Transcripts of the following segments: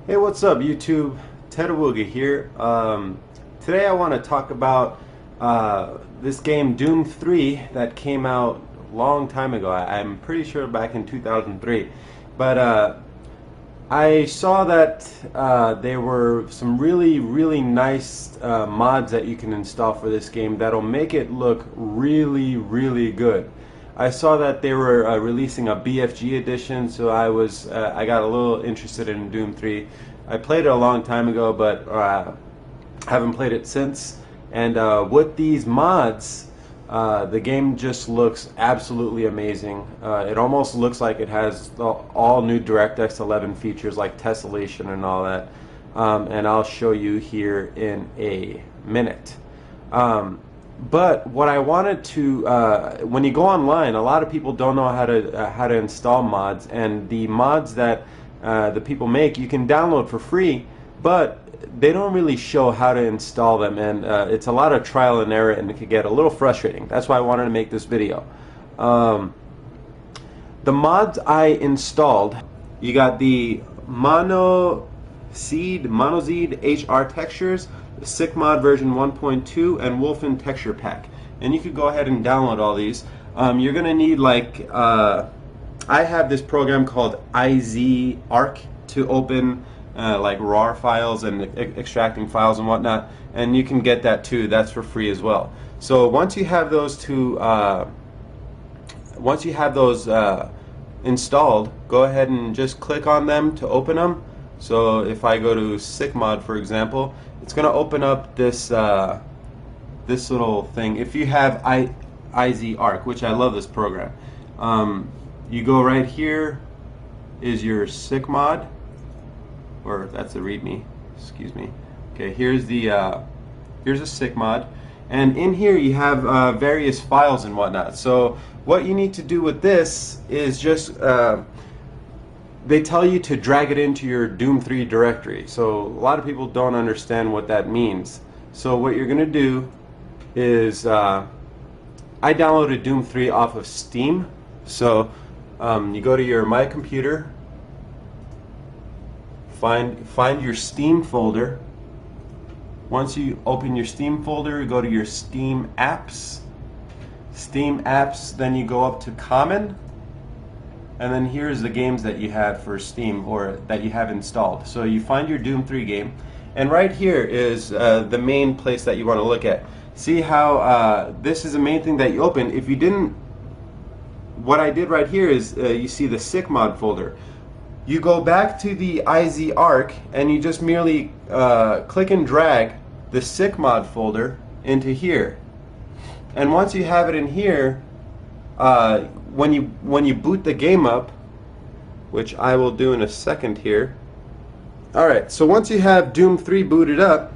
Hey, what's up, YouTube? Ted Awuga here. Today I want to talk about this game Doom 3 that came out a long time ago. I'm pretty sure back in 2003. But I saw that there were some really nice mods that you can install for this game that'll make it look really good. I saw that they were releasing a BFG edition, so I got a little interested in Doom 3. I played it a long time ago, but haven't played it since. And with these mods, the game just looks absolutely amazing. It almost looks like it has all new DirectX 11 features like tessellation and all that. And I'll show you here in a minute. But what I wanted to, when you go online, a lot of people don't know how to install mods, and the mods that the people make, you can download for free, but they don't really show how to install them, and it's a lot of trial and error, and it can get a little frustrating. That's why I wanted to make this video. The mods I installed, you got the Monoxead HR textures, the Sikkmod version 1.2, and Wulfen texture pack. And you could go ahead and download all these. You're gonna need like I have this program called IZArc to open like RAR files and extracting files and whatnot, and you can get that too. That's for free as well. So once you have those installed, go ahead and just click on them to open them. So if I go to Sikkmod, for example, it's going to open up this this little thing. If you have IZArc, which I love this program, you go right here is your Sikkmod, or that's a README. Excuse me. Okay, here's a Sikkmod, and in here you have various files and whatnot. So what you need to do with this is just they tell you to drag it into your Doom 3 directory. So a lot of people don't understand what that means. So what you're gonna do is I downloaded Doom 3 off of Steam. So you go to your My Computer, find your Steam folder. Once you open your Steam folder, you go to your Steam apps. Then you go up to Common, and then here's the games that you have for Steam or that you have installed. So you find your Doom 3 game, and right here is the main place that you want to look at. See how this is the main thing that you open. If you didn't, what I did right here is you see the Sikkmod folder. You go back to the IZArc and you just merely click and drag the Sikkmod folder into here. And once you have it in here, when you boot the game up, which I will do in a second here. Alright, so once you have Doom 3 booted up,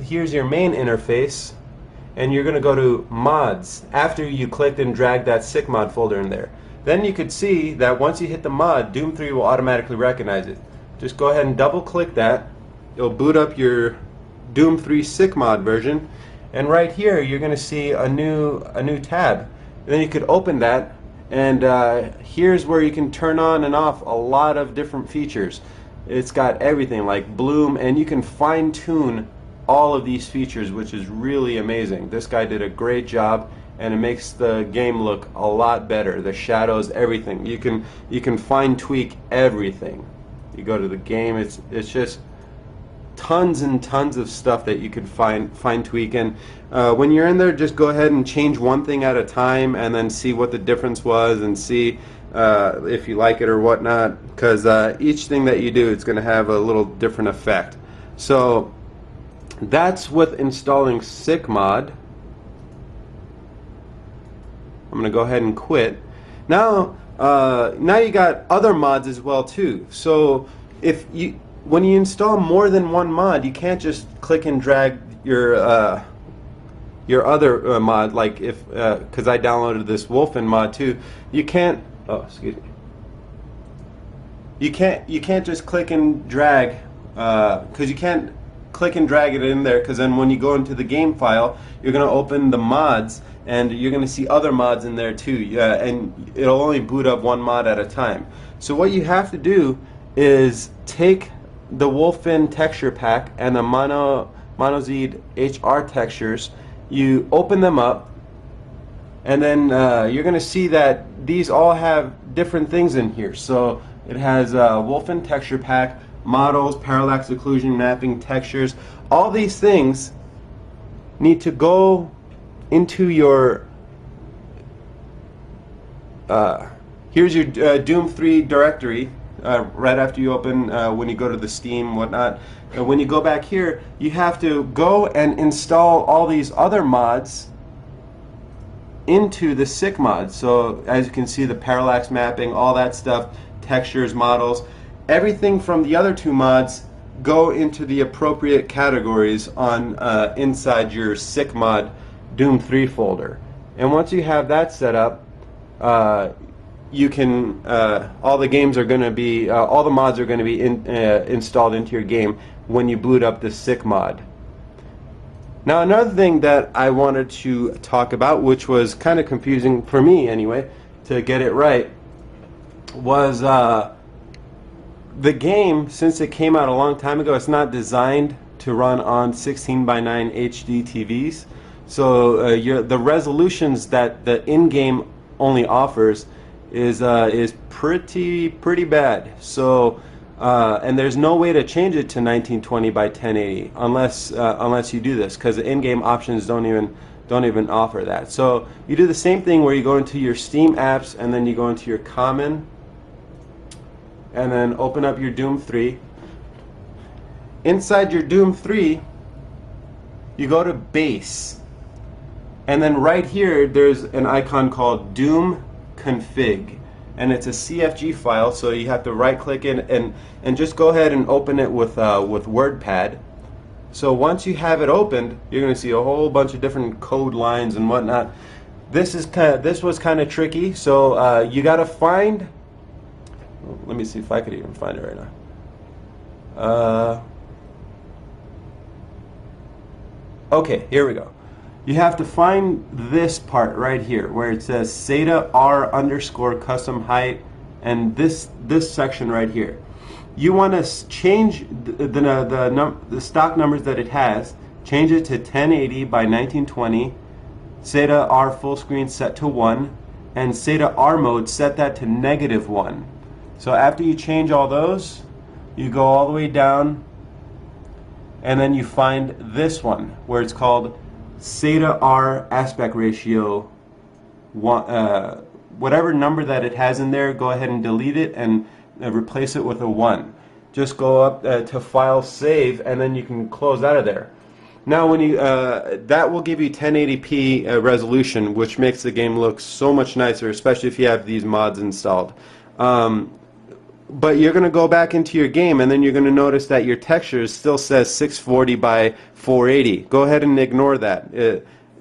here's your main interface, and you're going to go to Mods after you clicked and dragged that Sikkmod folder in there. Then you could see that once you hit the mod, Doom 3 will automatically recognize it. Just go ahead and double click that. It'll boot up your Doom 3 Sikkmod version, and right here you're going to see a new tab. And then you could open that, and here's where you can turn on and off a lot of different features. It's got everything like bloom, and you can fine-tune all of these features, which is really amazing. This guy did a great job, and it makes the game look a lot better. The shadows, everything. You can fine tweak everything. You go to the game, it's just tons and tons of stuff that you could fine tweak, and when you're in there, just go ahead and change one thing at a time and then see what the difference was and see if you like it or whatnot, because each thing that you do, it's going to have a little different effect. So that's with installing Sikkmod. I'm going to go ahead and quit. Now you got other mods as well too. So when you install more than one mod, you can't just click and drag your other mod. Like because I downloaded this Wulfen mod too. You can't. Oh, excuse me. You can't just click and drag because you can't click and drag it in there, because then when you go into the game file, you're going to open the mods, and you're going to see other mods in there too, and it'll only boot up one mod at a time. So what you have to do is take the Wulfen texture pack and the Monoxead HR textures, you open them up, and then you're going to see that these all have different things in here. So it has Wulfen texture pack, models, parallax occlusion, mapping, textures. All these things need to go into your here's your Doom 3 directory right after you open, when you go to the Steam, whatnot. When you go back here, you have to go and install all these other mods into the Sikkmod. So as you can see, the parallax mapping, all that stuff, textures, models, everything from the other two mods go into the appropriate categories on inside your Sikkmod Doom 3 folder. And once you have that set up, you can all the games are going to be all the mods are going to be installed into your game when you boot up the Sikkmod. Now another thing that I wanted to talk about, which was kind of confusing for me anyway, to get it right, was the game, since it came out a long time ago, it's not designed to run on 16:9 HD TVs. So the resolutions that the in-game only offers is pretty bad. So and there's no way to change it to 1920 by 1080 unless you do this, because the in-game options don't even offer that. So you do the same thing where you go into your Steam apps and then you go into your common and then open up your Doom 3. Inside your Doom 3, you go to base, and then right here there's an icon called Doom Config, and it's a CFG file, so you have to right click it and just go ahead and open it with WordPad. So once you have it opened, you're going to see a whole bunch of different code lines and whatnot. This was kind of tricky, so you got to find. Let me see if I could even find it right now. Okay, here we go. You have to find this part right here where it says SATA R underscore custom height, and this section right here. You want to change the stock numbers that it has, change it to 1080 by 1920, SATA R full screen set to 1, and SATA R mode set that to -1. So after you change all those, you go all the way down, and then you find this one where it's called SATA R aspect ratio. Whatever number that it has in there, go ahead and delete it and replace it with a 1. Just go up to File, Save, and then you can close out of there. Now, when you that will give you 1080p resolution, which makes the game look so much nicer, especially if you have these mods installed. But you're going to go back into your game, and then you're going to notice that your textures still says 640 by 480. Go ahead and ignore that.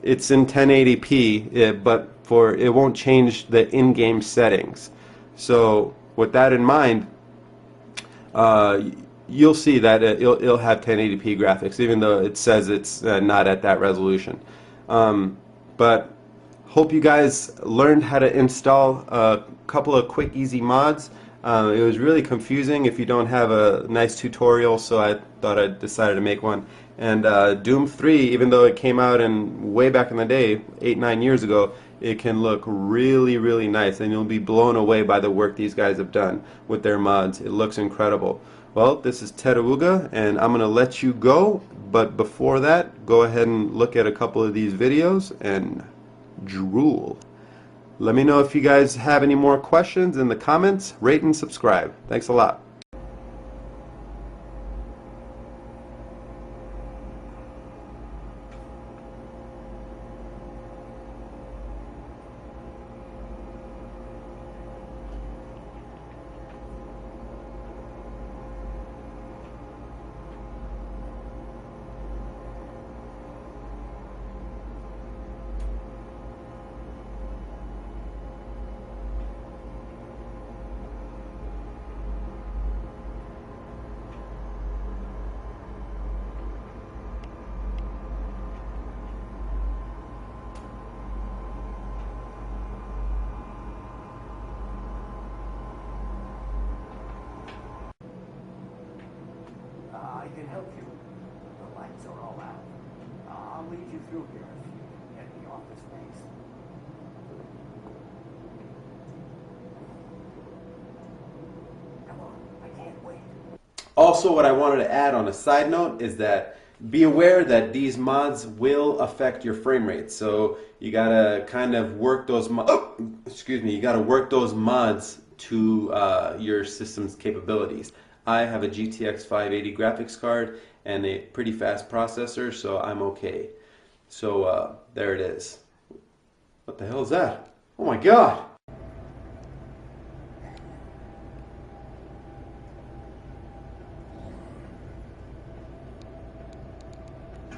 It's in 1080p, but it won't change the in-game settings. So with that in mind, you'll see that it'll have 1080p graphics, even though it says it's not at that resolution. But hope you guys learned how to install a couple of quick, easy mods. It was really confusing if you don't have a nice tutorial, so I thought I decided to make one. And Doom 3, even though it came out way back in the day, 8-9 years ago, it can look really, really nice, and you'll be blown away by the work these guys have done with their mods. It looks incredible. Well, this is Terauga, and I'm going to let you go, but before that, go ahead and look at a couple of these videos and drool. Let me know if you guys have any more questions in the comments. Rate and subscribe. Thanks a lot. I can help you. The lights are all out. I'll lead you through here if you get the office space. Come on, I can't wait. Also, what I wanted to add on a side note is that be aware that these mods will affect your frame rate. So you gotta kind of work those you gotta work those mods to your system's capabilities. I have a GTX 580 graphics card and a pretty fast processor, so I'm okay. So there it is. What the hell is that? Oh my god!